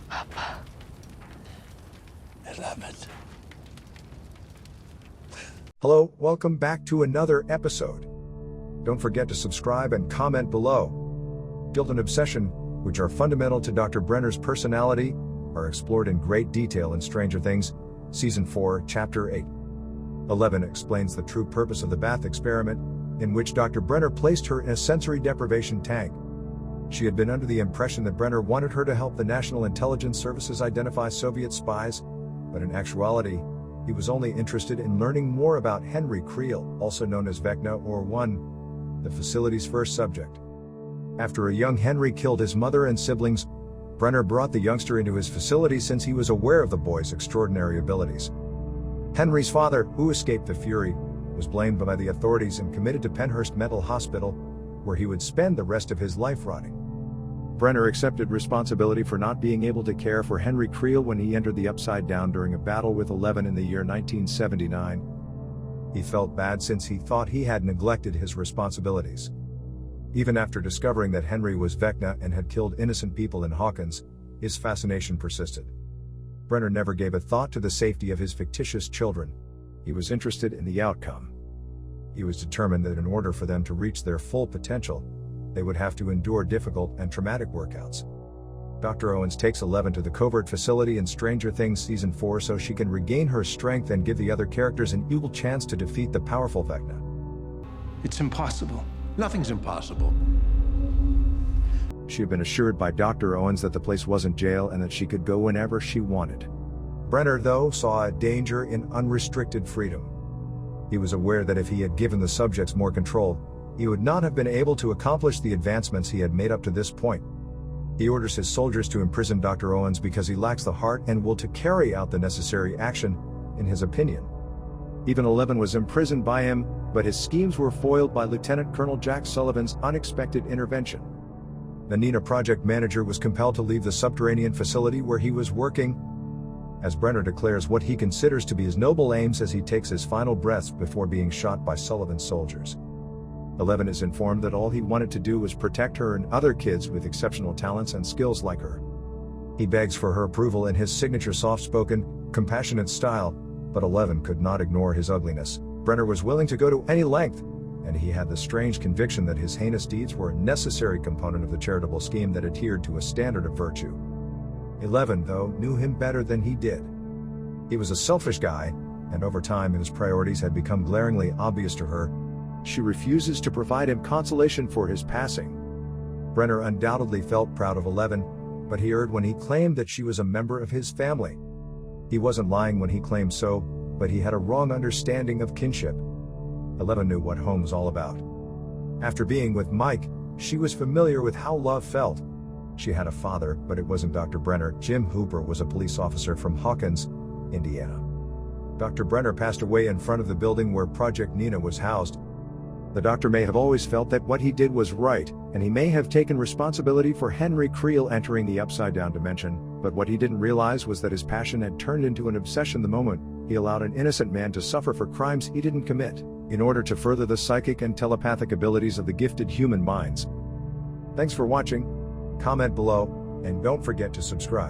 Papa. 11. Hello, welcome back to another episode. Don't forget to subscribe and comment below. Guilt and obsession, which are fundamental to Dr. Brenner's personality, are explored in great detail in Stranger Things, Season 4, Chapter 8. 11 explains the true purpose of the bath experiment, in which Dr. Brenner placed her in a sensory deprivation tank. She had been under the impression that Brenner wanted her to help the National Intelligence Services identify Soviet spies, but in actuality, he was only interested in learning more about Henry Creel, also known as Vecna or 1, the facility's first subject. After a young Henry killed his mother and siblings, Brenner brought the youngster into his facility since he was aware of the boy's extraordinary abilities. Henry's father, who escaped the Fury, was blamed by the authorities and committed to Penhurst Mental Hospital, where he would spend the rest of his life rotting. Brenner accepted responsibility for not being able to care for Henry Creel when he entered the Upside Down during a battle with 11 in the year 1979. He felt bad since he thought he had neglected his responsibilities. Even after discovering that Henry was Vecna and had killed innocent people in Hawkins, his fascination persisted. Brenner never gave a thought to the safety of his fictitious children. He was interested in the outcome. He was determined that in order for them to reach their full potential, they would have to endure difficult and traumatic workouts. Dr. Owens takes 11 to the covert facility in Stranger Things Season 4 so she can regain her strength and give the other characters an equal chance to defeat the powerful Vecna. It's impossible. Nothing's impossible. She had been assured by Dr. Owens that the place wasn't jail and that she could go whenever she wanted. Brenner, though, saw a danger in unrestricted freedom. He was aware that if he had given the subjects more control, he would not have been able to accomplish the advancements he had made up to this point. He orders his soldiers to imprison Dr. Owens because he lacks the heart and will to carry out the necessary action, in his opinion. Even 11 was imprisoned by him, but his schemes were foiled by Lieutenant Colonel Jack Sullivan's unexpected intervention. The Nina project manager was compelled to leave the subterranean facility where he was working, as Brenner declares what he considers to be his noble aims as he takes his final breaths before being shot by Sullivan's soldiers. 11 is informed that all he wanted to do was protect her and other kids with exceptional talents and skills like her. He begs for her approval in his signature soft-spoken, compassionate style, but 11 could not ignore his ugliness. Brenner was willing to go to any length, and he had the strange conviction that his heinous deeds were a necessary component of the charitable scheme that adhered to a standard of virtue. 11, though, knew him better than he did. He was a selfish guy, and over time his priorities had become glaringly obvious to her. She refuses to provide him consolation for his passing. Brenner undoubtedly felt proud of 11, but he erred when he claimed that she was a member of his family. He wasn't lying when he claimed so, but he had a wrong understanding of kinship. 11 knew what home was all about. After being with Mike, she was familiar with how love felt. She had a father, but it wasn't Dr. Brenner. Jim Hooper was a police officer from Hawkins, Indiana. Dr. Brenner passed away in front of the building where Project Nina was housed. The doctor may have always felt that what he did was right, and he may have taken responsibility for Henry Creel entering the upside-down dimension, but what he didn't realize was that his passion had turned into an obsession the moment he allowed an innocent man to suffer for crimes he didn't commit, in order to further the psychic and telepathic abilities of the gifted human minds. Thanks for watching. Comment below, and don't forget to subscribe.